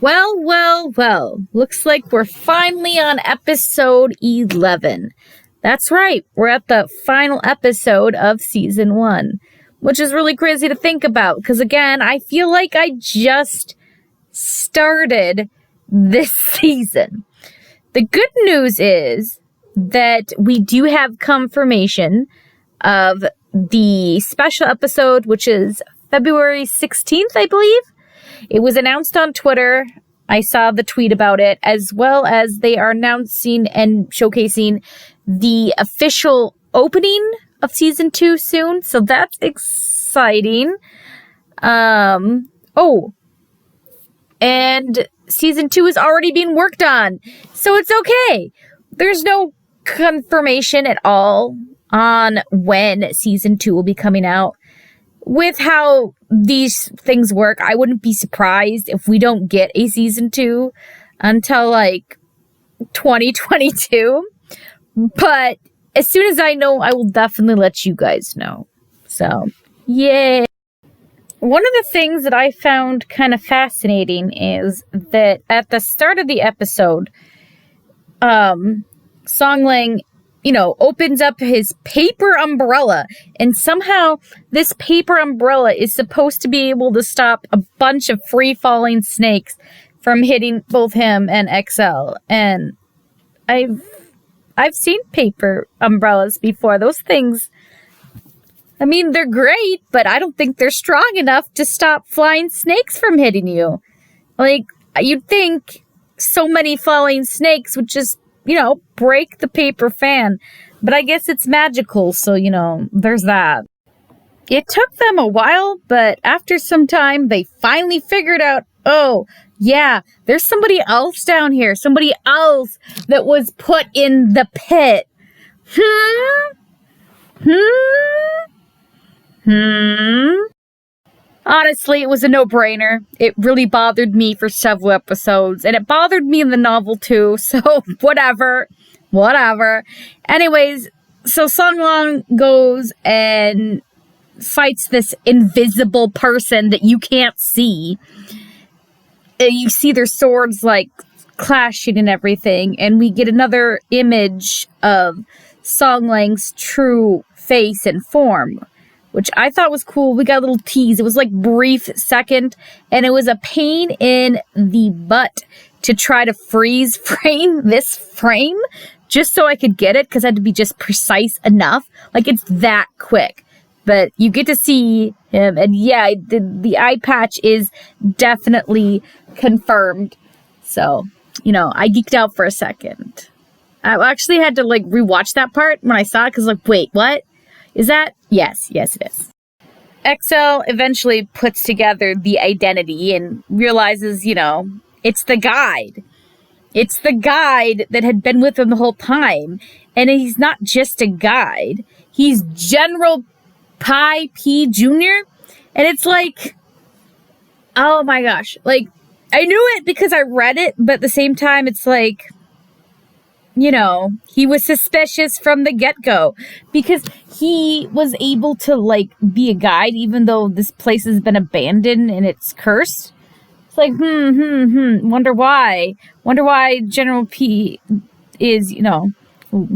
Well. Looks like we're finally on episode 11. That's right, we're at the final episode of season 1, which is really crazy to think about because, again, I feel like I just started this season. The good news is that we do have confirmation of the special episode, which is February 16th, I believe. It was announced on Twitter. I saw the tweet about it, as well as they are announcing and showcasing the official opening of season 2 soon. So that's exciting. And season 2 is already being worked on. So it's okay. There's no confirmation at all on when season 2 will be coming out. With how these things work, I wouldn't be surprised if we don't get a season 2 until like 2022. But as soon as I know, I will definitely let you guys know. So, yay. One of the things that I found kind of fascinating is that at the start of the episode, Songlang, opens up his paper umbrella, and somehow this paper umbrella is supposed to be able to stop a bunch of free-falling snakes from hitting both him and XL. And I've seen paper umbrellas before. Those things, I mean, they're great, but I don't think they're strong enough to stop flying snakes from hitting you. Like, you'd think so many falling snakes would just break the paper fan. But I guess it's magical, so, there's that. It took them a while, but after some time, they finally figured out, oh, yeah, there's somebody else down here. Somebody else that was put in the pit. Honestly, it was a no-brainer. It really bothered me for several episodes, and it bothered me in the novel too, so whatever. Anyways, so Songlang goes and fights this invisible person that you can't see. You see their swords, like, clashing and everything, and we get another image of Songlang's true face and form, which I thought was cool. We got a little tease. It was like brief second, and it was a pain in the butt to try to freeze frame this frame just so I could get it, because I had to be just precise enough. Like, it's that quick. But you get to see him, and yeah, the eye patch is definitely confirmed. So, I geeked out for a second. I actually had to, rewatch that part when I saw it, because, wait, what? Is that? Yes, it is. XL eventually puts together the identity and realizes, it's the guide. It's the guide that had been with him the whole time. And he's not just a guide. He's General Pi P Jr. And it's like, oh my gosh. I knew it because I read it, but at the same time, it's like, he was suspicious from the get-go because he was able to, be a guide even though this place has been abandoned and it's cursed. It's like, wonder why. Wonder why General P is, we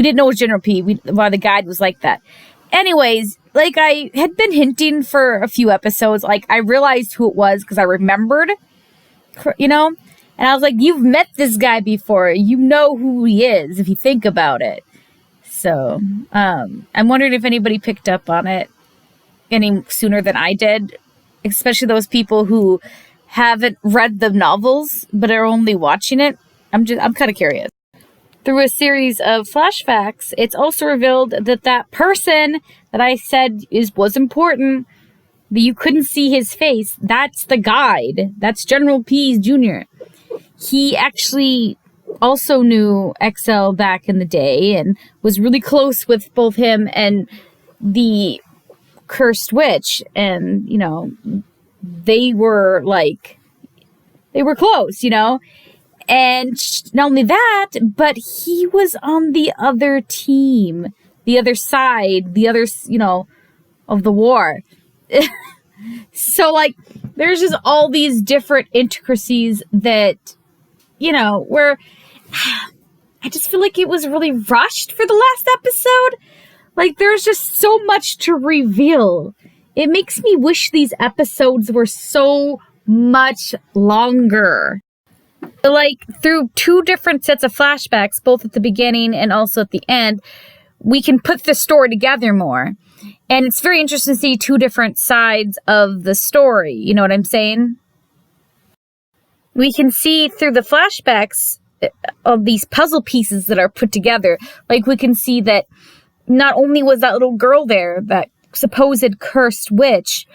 didn't know it was General P, why the guide was like that. Anyways, I had been hinting for a few episodes, I realized who it was because I remembered, and I was like, you've met this guy before. You know who he is if you think about it. So, I'm wondering if anybody picked up on it any sooner than I did. Especially those people who haven't read the novels but are only watching it. I'm kind of curious. Through a series of flashbacks, it's also revealed that person that I said was important, but you couldn't see his face, that's the guide. That's General P Jr. He actually also knew XL back in the day and was really close with both him and the cursed witch. And, they were close, And not only that, but he was on the other team, the other side, of the war. So, like, there's just all these different intricacies that, where I just feel like it was really rushed for the last episode. Like, there's just so much to reveal. It makes me wish these episodes were so much longer. Like, through 2 different sets of flashbacks, both at the beginning and also at the end, we can put the story together more. And it's very interesting to see 2 different sides of the story. You know what I'm saying? We can see through the flashbacks of these puzzle pieces that are put together. Like, we can see that not only was that little girl there, that supposed cursed witch,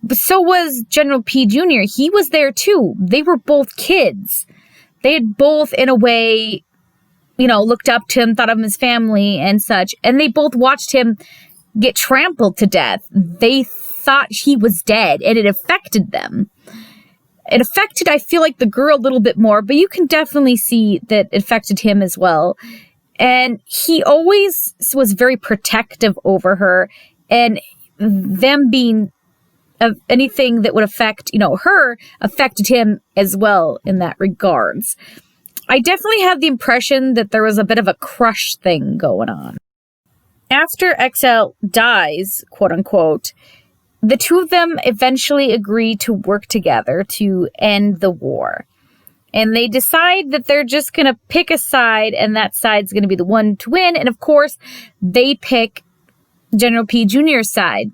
but so was General P Jr. He was there too. They were both kids. They had both, in a way, looked up to him, thought of him as family and such. And they both watched him get trampled to death. They thought he was dead, and it affected them. It affected, I feel like, the girl a little bit more, but you can definitely see that it affected him as well. And he always was very protective over her, and them being anything that would affect, her, affected him as well in that regards. I definitely had the impression that there was a bit of a crush thing going on. After XL dies, quote unquote, the 2 of them eventually agree to work together to end the war. And they decide that they're just going to pick a side, and that side's going to be the one to win. And of course, they pick General P Jr.'s side.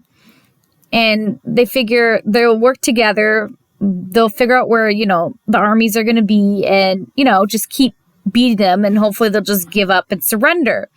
And they figure they'll work together. They'll figure out where, the armies are going to be and, just keep beating them. And hopefully they'll just give up and surrender.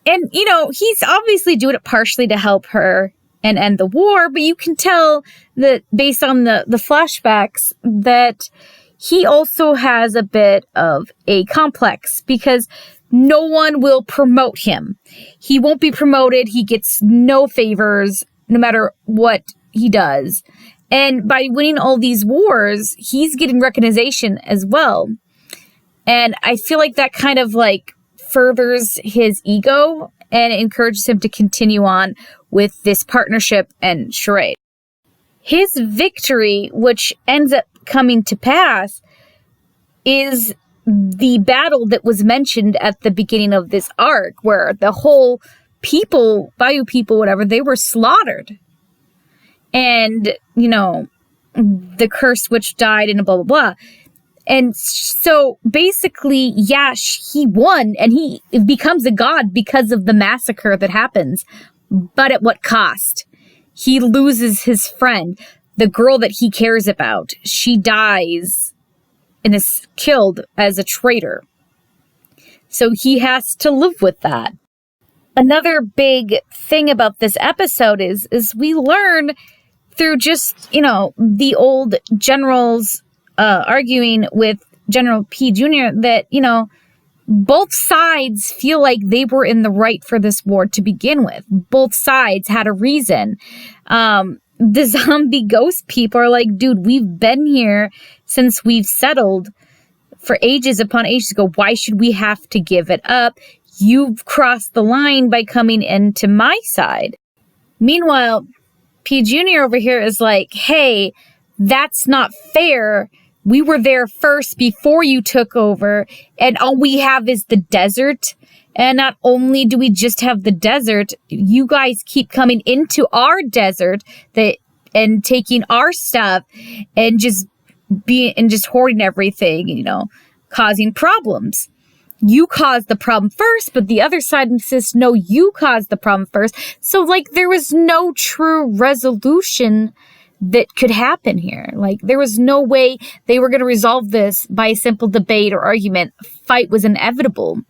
And, he's obviously doing it partially to help her and end the war. But you can tell that based on the flashbacks that he also has a bit of a complex because no one will promote him. He won't be promoted. He gets no favors no matter what he does. And by winning all these wars, he's getting recognition as well. And I feel like that kind of furthers his ego and encourages him to continue on with this partnership and charade. His victory, which ends up coming to pass, is the battle that was mentioned at the beginning of this arc, where the whole people, Bayou people, whatever, they were slaughtered. And, the cursed witch died and blah, blah, blah. And so basically, he won and he becomes a god because of the massacre that happens. But at what cost? He loses his friend, the girl that he cares about. She dies and is killed as a traitor. So he has to live with that. Another big thing about this episode is we learn through just, the old generals arguing with General P Jr. that, both sides feel like they were in the right for this war to begin with. Both sides had a reason. The zombie ghost people are like, dude, we've been here since we've settled for ages upon ages ago. Why should we have to give it up? You've crossed the line by coming into my side. Meanwhile, P Jr. over here is like, hey, that's not fair. We were there first before you took over, and all we have is the desert. And not only do we just have the desert, you guys keep coming into our desert and taking our stuff and just hoarding everything, causing problems. You caused the problem first, but the other side insists, no, you caused the problem first. So, there was no true resolution that could happen here. There was no way they were going to resolve this by a simple debate or argument. Fight was inevitable.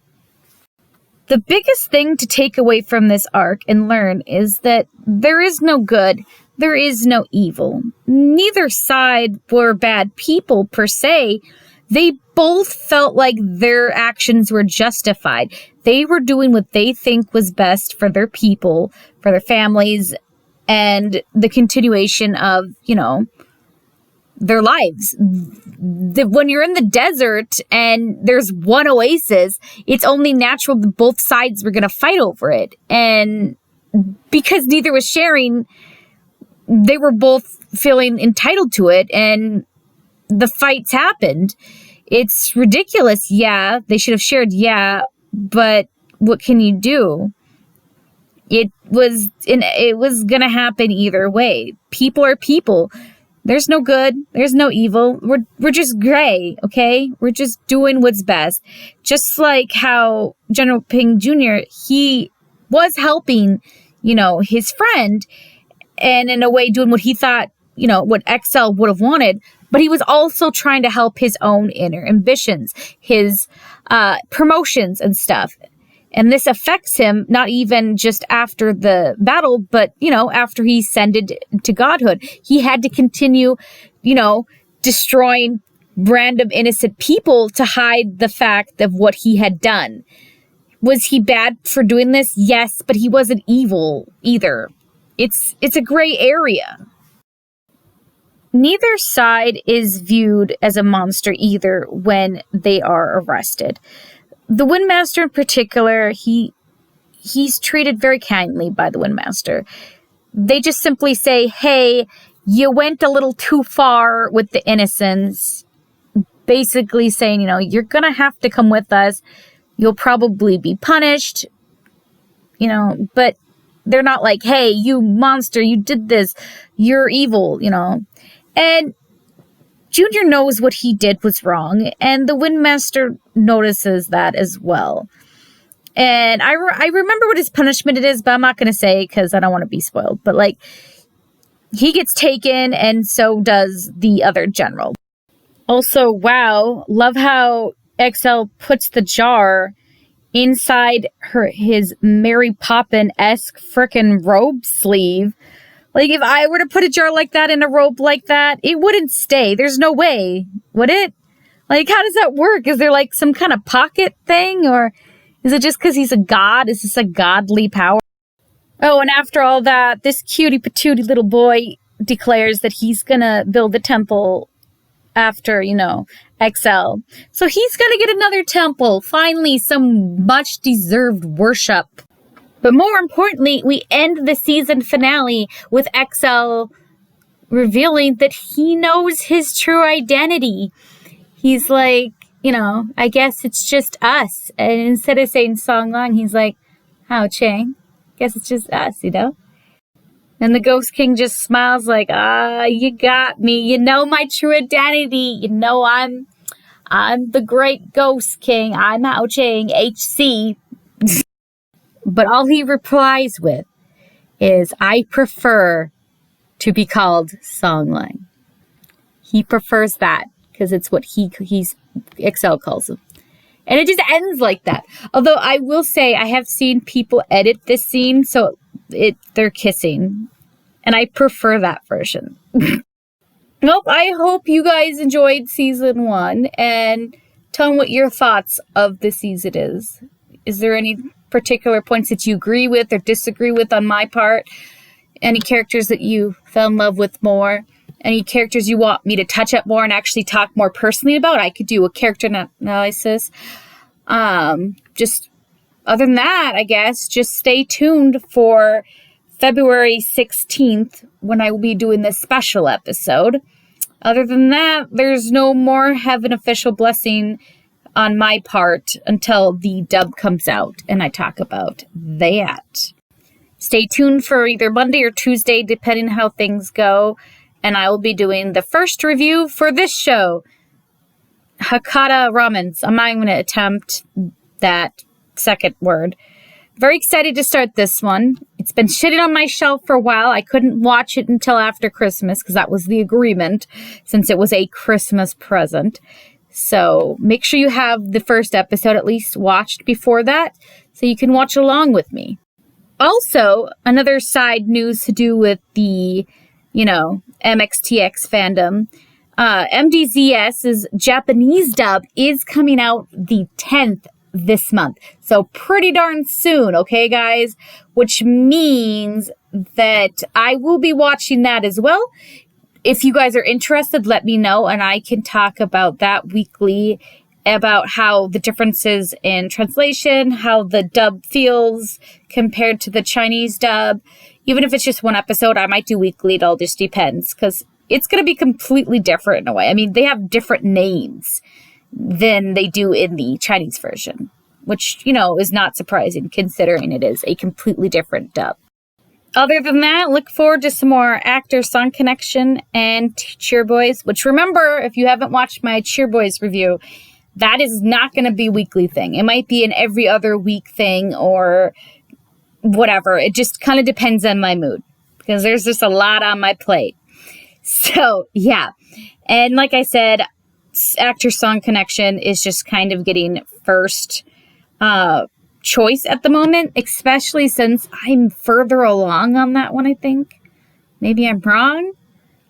The biggest thing to take away from this arc and learn is that there is no good, there is no evil. Neither side were bad people per se. They both felt like their actions were justified. They were doing what they think was best for their people, for their families, and the continuation of, their lives. When you're in the desert and there's one oasis, it's only natural that both sides were going to fight over it. And because neither was sharing, they were both feeling entitled to it, and the fights happened. It's ridiculous, yeah. They should have shared, yeah, but what can you do? It was gonna happen either way. People are people. There's no good. There's no evil. We're just gray, okay? We're just doing what's best. Just like how General Ping Jr., he was helping, his friend, and in a way doing what he thought, what XL would have wanted, but he was also trying to help his own inner ambitions, his promotions and stuff. And this affects him not even just after the battle, but, after he ascended to godhood. He had to continue, destroying random innocent people to hide the fact of what he had done. Was he bad for doing this? Yes, but he wasn't evil either. It's a gray area. Neither side is viewed as a monster either when they are arrested. The Windmaster in particular, he's treated very kindly by the Windmaster. They just simply say, hey, you went a little too far with the innocents. Basically saying, you're going to have to come with us. You'll probably be punished. But they're not like, hey, you monster, you did this. You're evil, And Junior knows what he did was wrong, and the Windmaster notices that as well. And I remember what his punishment it is, but I'm not going to say because I don't want to be spoiled. But, he gets taken, and so does the other general. Also, wow, love how XL puts the jar inside his Mary Poppins-esque frickin' robe sleeve. If I were to put a jar like that in a robe like that, it wouldn't stay. There's no way. Would it? How does that work? Is there some kind of pocket thing? Or is it just because he's a god? Is this a godly power? Oh, and after all that, this cutie patootie little boy declares that he's gonna build a temple after, XL. So he's gonna get another temple. Finally, some much deserved worship. But more importantly, we end the season finale with XL revealing that he knows his true identity. He's like, I guess it's just us. And instead of saying Song Lang, he's like, Hao Chang, guess it's just us, And the Ghost King just smiles like, you got me. You know my true identity. I'm the great Ghost King. I'm Hao Chang, HC. But all he replies with is, I prefer to be called Song Lang. He prefers that because it's what he's XL calls him. And it just ends like that. Although I will say I have seen people edit this scene so they're kissing. And I prefer that version. Well, I hope you guys enjoyed season 1 and tell me what your thoughts of the season is. Is there any particular points that you agree with or disagree with on my part? Any characters that you fell in love with more? Any characters you want me to touch up more and actually talk more personally about? I could do a character analysis. Just other than that, I guess, just stay tuned for February 16th when I will be doing this special episode. Other than that, there's no more Heaven Official Blessing on my part until the dub comes out and I talk about that. Stay tuned for either Monday or Tuesday, depending how things go. And I will be doing the first review for this show, Hakata Ramens. I'm not even going to attempt that second word. Very excited to start this one. It's been sitting on my shelf for a while. I couldn't watch it until after Christmas because that was the agreement since it was a Christmas present. So make sure you have the first episode at least watched before that so you can watch along with me. Also, another side news to do with the, MXTX fandom. MDZS's Japanese dub is coming out the 10th this month. So pretty darn soon, okay, guys? Which means that I will be watching that as well. If you guys are interested, let me know, and I can talk about that weekly, about how the differences in translation, how the dub feels compared to the Chinese dub, even if it's just one episode, I might do weekly. It all just depends because it's going to be completely different in a way. I mean, they have different names than they do in the Chinese version, which, is not surprising considering it is a completely different dub. Other than that, look forward to some more actor-song connection and Cheer Boys, which remember, if you haven't watched my Cheer Boys review, that is not going to be a weekly thing. It might be an every other week thing or whatever. It just kind of depends on my mood because there's just a lot on my plate. So, yeah. And like I said, actor-song connection is just kind of getting first choice at the moment, especially since I'm further along on that one, I think. Maybe I'm wrong.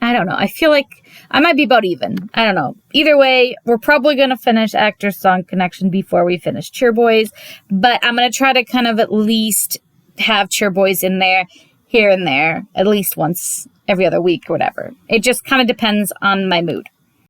I don't know. I feel like I might be about even. I don't know. Either way, we're probably going to finish Actor Song Connection before we finish Cheer Boys, but I'm going to try to kind of at least have Cheer Boys in there, here and there, at least once every other week or whatever. It just kind of depends on my mood.